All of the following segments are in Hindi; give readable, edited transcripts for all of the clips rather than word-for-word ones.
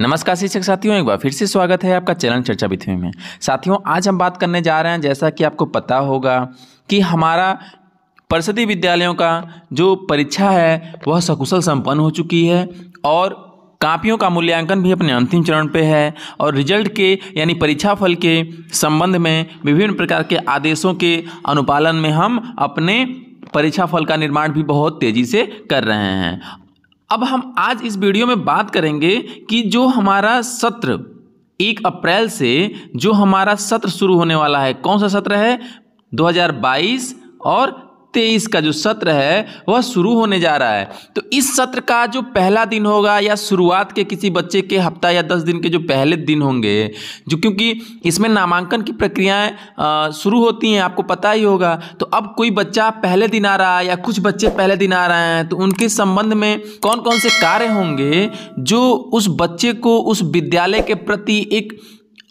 नमस्कार शिक्षक साथियों, एक बार फिर से स्वागत है आपका चैनल चर्चा विथ में। साथियों, आज हम बात करने जा रहे हैं, जैसा कि आपको पता होगा कि हमारा परिषदीय विद्यालयों का जो परीक्षा है वह सकुशल संपन्न हो चुकी है और कापियों का मूल्यांकन भी अपने अंतिम चरण पे है और रिजल्ट के यानी परीक्षा फल के संबंध में विभिन्न प्रकार के आदेशों के अनुपालन में हम अपने परीक्षा फल का निर्माण भी बहुत तेज़ी से कर रहे हैं। अब हम आज इस वीडियो में बात करेंगे कि जो हमारा सत्र 1 अप्रैल से जो हमारा सत्र शुरू होने वाला है, कौन सा सत्र है, 2022 और 23 का जो सत्र है वह शुरू होने जा रहा है। तो इस सत्र का जो पहला दिन होगा या शुरुआत के किसी बच्चे के हफ्ता या 10 दिन के जो पहले दिन होंगे, जो क्योंकि इसमें नामांकन की प्रक्रियाएं शुरू होती हैं, आपको पता ही होगा। तो अब कोई बच्चा पहले दिन आ रहा है या कुछ बच्चे पहले दिन आ रहे हैं, तो उनके संबंध में कौन कौन से कार्य होंगे जो उस बच्चे को उस विद्यालय के प्रति एक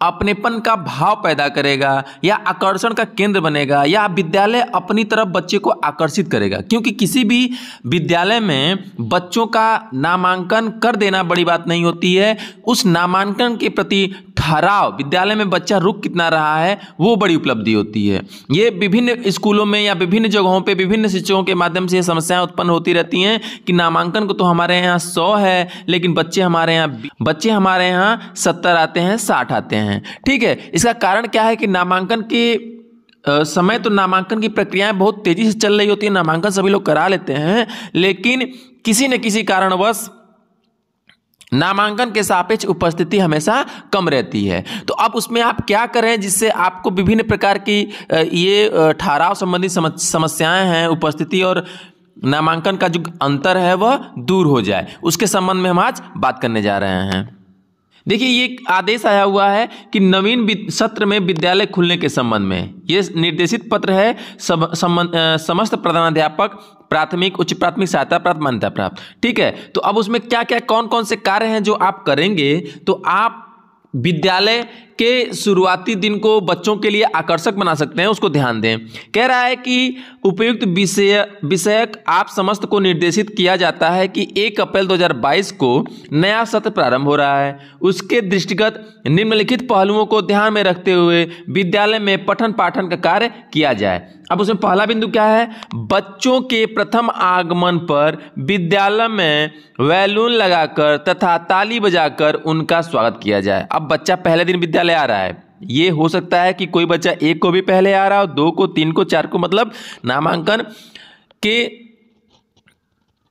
अपनेपन का भाव पैदा करेगा या आकर्षण का केंद्र बनेगा या विद्यालय अपनी तरफ बच्चे को आकर्षित करेगा। क्योंकि किसी भी विद्यालय में बच्चों का नामांकन कर देना बड़ी बात नहीं होती है, उस नामांकन के प्रति ठहराव, विद्यालय में बच्चा रुक कितना रहा है, वो बड़ी उपलब्धि होती है। ये विभिन्न स्कूलों में या विभिन्न जगहों पे विभिन्न शिक्षकों के माध्यम से समस्याएं उत्पन्न होती रहती हैं कि नामांकन को तो हमारे यहाँ 100 है, लेकिन बच्चे हमारे यहाँ 70 आते हैं, 60 आते हैं। ठीक है, इसका कारण क्या है कि नामांकन के समय तो नामांकन की प्रक्रियाएं बहुत तेजी से चल रही होती है, नामांकन सभी लोग करा लेते हैं, लेकिन किसी न किसी कारणवश नामांकन के सापेक्ष उपस्थिति हमेशा कम रहती है। तो अब उसमें आप क्या करें जिससे आपको विभिन्न प्रकार की ये ठहराव संबंधी समस्याएं हैं, उपस्थिति और नामांकन का जो अंतर है वह दूर हो जाए, उसके संबंध में हम आज बात करने जा रहे हैं। देखिए, ये आदेश आया हुआ है कि नवीन सत्र में विद्यालय खुलने के संबंध में ये निर्देशित पत्र है समस्त प्रधानाध्यापक, प्राथमिक, उच्च प्राथमिक सहायता प्राप्त, मान्यता प्राप्त। ठीक है, तो अब उसमें क्या क्या कौन कौन से कार्य हैं जो आप करेंगे तो आप विद्यालय के शुरुआती दिन को बच्चों के लिए आकर्षक बना सकते हैं, उसको ध्यान दें। कह रहा है कि उपयुक्त विषयक आप समस्त को निर्देशित किया जाता है कि 1 अप्रैल 2022 को नया सत्र प्रारंभ हो रहा है। उसके दृष्टिगत निम्नलिखित पहलुओं को ध्यान में रखते हुए विद्यालय में पठन पाठन का कार्य किया जाए। अब उसमें पहला बिंदु क्या है, बच्चों के प्रथम आगमन पर विद्यालय में बैलून लगाकर तथा ताली बजाकर उनका स्वागत किया जाए। अब बच्चा पहले दिन विद्यालय आ रहा है, ये हो सकता है कि कोई बच्चा 1 को भी पहले आ रहा हो, 2 को, 3 को, 4 को, मतलब नामांकन के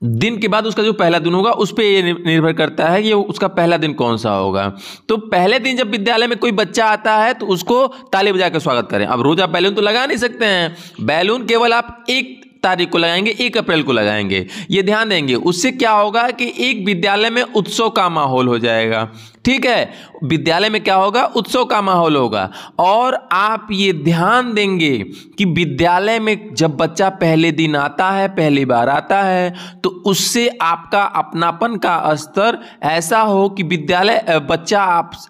दिन के बाद उसका जो पहला दिन होगा उस पर ये निर्भर करता है कि उसका पहला दिन कौन सा होगा। तो पहले दिन जब विद्यालय में कोई बच्चा आता है तो उसको ताली बजा कर स्वागत करें। अब रोज आप बैलून तो लगा नहीं सकते हैं, बैलून केवल आप 1 तारीख को लगाएंगे, 1 अप्रैल को लगाएंगे, ये ध्यान देंगे। उससे क्या होगा कि एक विद्यालय में उत्सव का माहौल हो जाएगा। ठीक है, विद्यालय में क्या होगा, उत्सव का माहौल होगा। और आप ये ध्यान देंगे कि विद्यालय में जब बच्चा पहले दिन आता है, पहली बार आता है, तो उससे आपका अपनापन का स्तर ऐसा हो कि बच्चा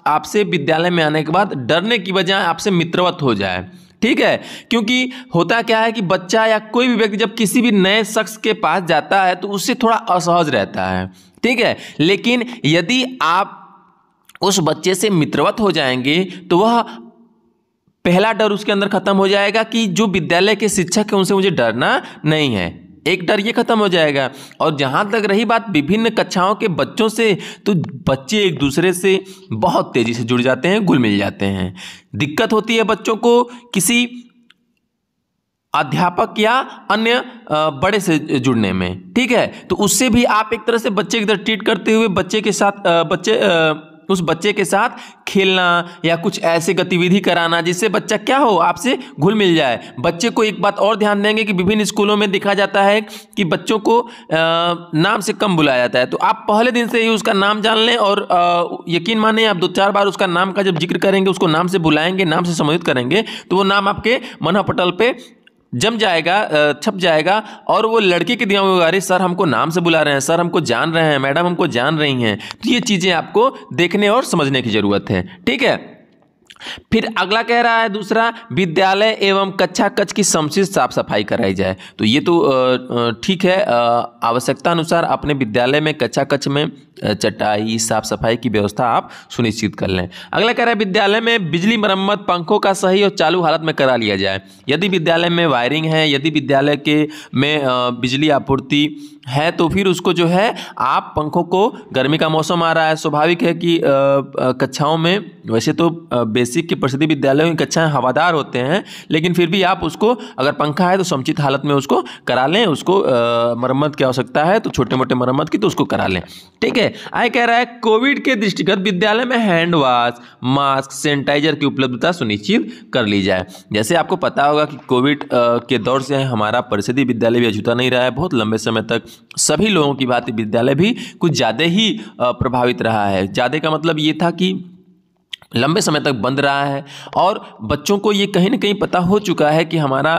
आपसे विद्यालय में आने के बाद डरने की बजाय आपसे मित्रवत हो जाए। ठीक है, क्योंकि होता क्या है कि बच्चा या कोई भी व्यक्ति जब किसी भी नए शख्स के पास जाता है तो उससे थोड़ा असहज रहता है। ठीक है, लेकिन यदि आप उस बच्चे से मित्रवत हो जाएंगे तो वह पहला डर उसके अंदर खत्म हो जाएगा कि जो विद्यालय के शिक्षक हैं उनसे मुझे डरना नहीं है, एक डर ये खत्म हो जाएगा। और जहाँ तक रही बात विभिन्न कक्षाओं के बच्चों से, तो बच्चे एक दूसरे से बहुत तेजी से जुड़ जाते हैं, घुल मिल जाते हैं। दिक्कत होती है बच्चों को किसी अध्यापक या अन्य बड़े से जुड़ने में। ठीक है, तो उससे भी आप एक तरह से बच्चे की तरह ट्रीट करते हुए उस बच्चे के साथ खेलना या कुछ ऐसे गतिविधि कराना जिससे बच्चा क्या हो, आपसे घुल मिल जाए। बच्चे को एक बात और ध्यान देंगे कि विभिन्न स्कूलों में देखा जाता है कि बच्चों को नाम से कम बुलाया जाता है, तो आप पहले दिन से ही उसका नाम जान लें और यकीन माने आप 2-4 बार उसका नाम का जब जिक्र करेंगे, उसको नाम से बुलाएंगे, नाम से संबोधित करेंगे, तो वो नाम आपके मनोपटल पे जम जाएगा, छप जाएगा। और वो लड़के के दिमाग में, अरे सर हमको नाम से बुला रहे हैं, सर हमको जान रहे हैं, मैडम हमको जान रही हैं। तो ये चीज़ें आपको देखने और समझने की ज़रूरत है। ठीक है, फिर अगला कह रहा है दूसरा, विद्यालय एवं कक्षा कक्ष की समुचित साफ सफाई कराई जाए। तो ये तो ठीक है, आवश्यकता अनुसार अपने विद्यालय में कक्षा कक्ष में चटाई, साफ सफाई की व्यवस्था आप सुनिश्चित कर लें। अगला कह रहा है विद्यालय में बिजली मरम्मत पंखों का सही और चालू हालत में करा लिया जाए। यदि विद्यालय में वायरिंग है, यदि विद्यालय के में बिजली आपूर्ति है तो फिर उसको जो है आप पंखों को, गर्मी का मौसम आ रहा है, स्वाभाविक है कि कक्षाओं में वैसे तो बेसिक के परिषदीय विद्यालयों की कक्षाएं हवादार होते हैं, लेकिन फिर भी आप उसको अगर पंखा है तो समुचित हालत में उसको करा लें। उसको मरम्मत की आवश्यकता है तो छोटे मोटे मरम्मत की तो उसको करा लें। ठीक है। आगे कह रहा है कोविड के दृष्टिगत विद्यालय में हैंड वॉश, मास्क, सैनिटाइजर की उपलब्धता सुनिश्चित कर ली जाए। जैसे आपको पता होगा कि कोविड के दौर से हमारा परिषदीय विद्यालय भी अछूता नहीं रहा है। बहुत लंबे समय तक सभी लोगों की भांति विद्यालय भी कुछ ज़्यादा ही प्रभावित रहा है। ज़्यादा का मतलब ये था कि लंबे समय तक बंद रहा है और बच्चों को ये कहीं ना कहीं पता हो चुका है कि हमारा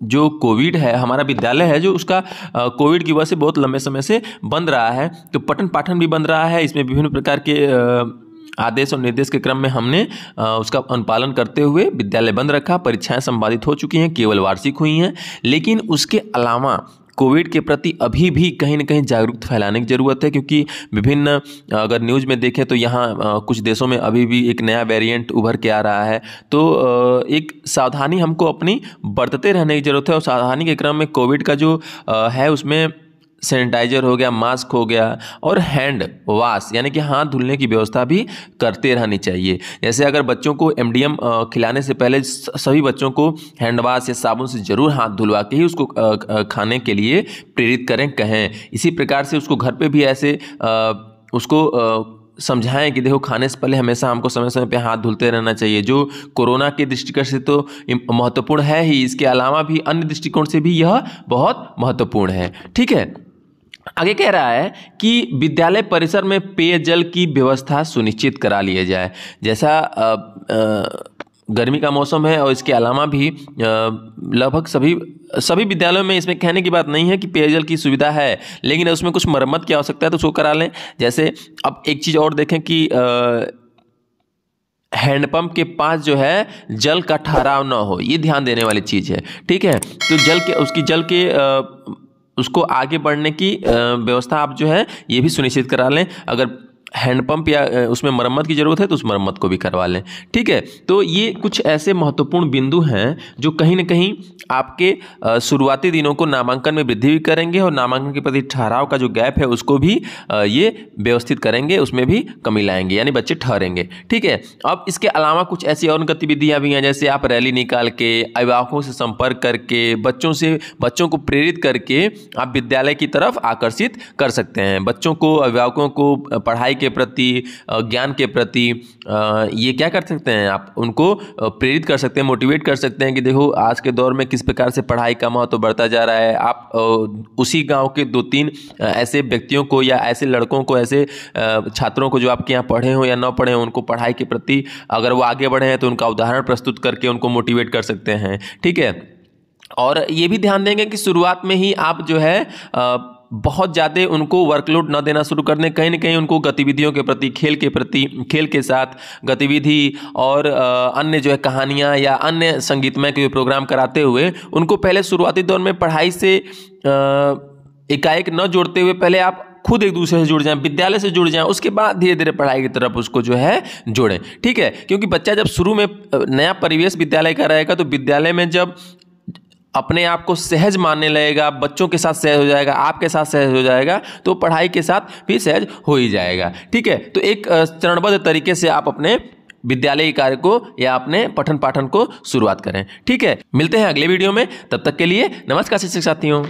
जो कोविड है, हमारा विद्यालय है जो उसका कोविड की वजह से बहुत लंबे समय से बंद रहा है। तो पठन पाठन भी बंद रहा है। इसमें विभिन्न प्रकार के आदेश और निर्देश के क्रम में हमने उसका अनुपालन करते हुए विद्यालय बंद रखा। परीक्षाएं संपादित हो चुकी हैं, केवल वार्षिक हुई हैं। लेकिन उसके अलावा कोविड के प्रति अभी भी कहीं ना कहीं जागरूकता फैलाने की ज़रूरत है, क्योंकि विभिन्न अगर न्यूज़ में देखें तो यहाँ कुछ देशों में अभी भी एक नया वेरिएंट उभर के आ रहा है। तो एक सावधानी हमको अपनी बरतते रहने की ज़रूरत है। और सावधानी के क्रम में कोविड का जो है उसमें सैनिटाइजर हो गया, मास्क हो गया और हैंड वॉश यानी कि हाथ धुलने की व्यवस्था भी करते रहनी चाहिए। जैसे अगर बच्चों को एमडीएम खिलाने से पहले सभी बच्चों को हैंड वॉश या साबुन से ज़रूर हाथ धुलवा के ही उसको खाने के लिए प्रेरित करें, कहें। इसी प्रकार से उसको घर पे भी ऐसे उसको समझाएं कि देखो खाने से पहले हमेशा हमको समय समय पे हाथ धुलते रहना चाहिए, जो कोरोना के दृष्टिकोण से तो महत्वपूर्ण है ही, इसके अलावा भी अन्य दृष्टिकोण से भी यह बहुत महत्वपूर्ण है। ठीक है। आगे कह रहा है कि विद्यालय परिसर में पेयजल की व्यवस्था सुनिश्चित करा लिया जाए। जैसा गर्मी का मौसम है और इसके अलावा भी लगभग सभी विद्यालयों में, इसमें कहने की बात नहीं है कि पेयजल की सुविधा है, लेकिन उसमें कुछ मरम्मत की आवश्यकता है तो उसको करा लें। जैसे अब एक चीज़ और देखें कि हैंडपंप के पास जो है जल का ठहराव ना हो, ये ध्यान देने वाली चीज़ है। ठीक है। तो उसको आगे बढ़ने की व्यवस्था आप जो है ये भी सुनिश्चित करा लें। अगर हैंडपंप या उसमें मरम्मत की ज़रूरत है तो उस मरम्मत को भी करवा लें। ठीक है। तो ये कुछ ऐसे महत्वपूर्ण बिंदु हैं जो कहीं ना कहीं आपके शुरुआती दिनों को नामांकन में वृद्धि भी करेंगे और नामांकन के प्रति ठहराव का जो गैप है उसको भी ये व्यवस्थित करेंगे, उसमें भी कमी लाएंगे, यानी बच्चे ठहरेंगे। ठीक है। अब इसके अलावा कुछ ऐसी और गतिविधियाँ भी हैं, जैसे आप रैली निकाल के, अभिभावकों से संपर्क करके, बच्चों को प्रेरित करके आप विद्यालय की तरफ आकर्षित कर सकते हैं। बच्चों को, अभिभावकों को पढ़ाई के प्रति, ज्ञान के प्रति ये क्या कर सकते हैं, आप उनको प्रेरित कर सकते हैं, मोटिवेट कर सकते हैं कि देखो आज के दौर में किस प्रकार से पढ़ाई का महत्व बढ़ता जा रहा है। आप उसी गांव के 2-3 ऐसे व्यक्तियों को या ऐसे लड़कों को, ऐसे छात्रों को जो आपके यहाँ पढ़े हो या ना पढ़े हो, उनको पढ़ाई के प्रति अगर वो आगे बढ़े हैं तो उनका उदाहरण प्रस्तुत करके उनको मोटिवेट कर सकते हैं। ठीक है। और ये भी ध्यान देंगे कि शुरुआत में ही आप जो है बहुत ज़्यादा उनको वर्कलोड न देना शुरू कर दें। कहीं ना कहीं उनको गतिविधियों के प्रति, खेल के साथ गतिविधि और अन्य जो है कहानियाँ या अन्य संगीतमय के प्रोग्राम कराते हुए उनको पहले शुरुआती दौर में पढ़ाई से एकाएक न जोड़ते हुए पहले आप खुद एक दूसरे से जुड़ जाएं, विद्यालय से जुड़ जाएं, उसके बाद धीरे धीरे पढ़ाई की तरफ उसको जो है जोड़ें। ठीक है। क्योंकि बच्चा जब शुरू में नया परिवेश विद्यालय का रहेगा तो विद्यालय में जब अपने आप को सहज मानने लगेगा, बच्चों के साथ सहज हो जाएगा, आपके साथ सहज हो जाएगा, तो पढ़ाई के साथ भी सहज हो ही जाएगा। ठीक है। तो एक चरणबद्ध तरीके से आप अपने विद्यालय कार्य को या अपने पठन पाठन को शुरुआत करें। ठीक है। मिलते हैं अगले वीडियो में, तब तक के लिए नमस्कार शिक्षक साथियों।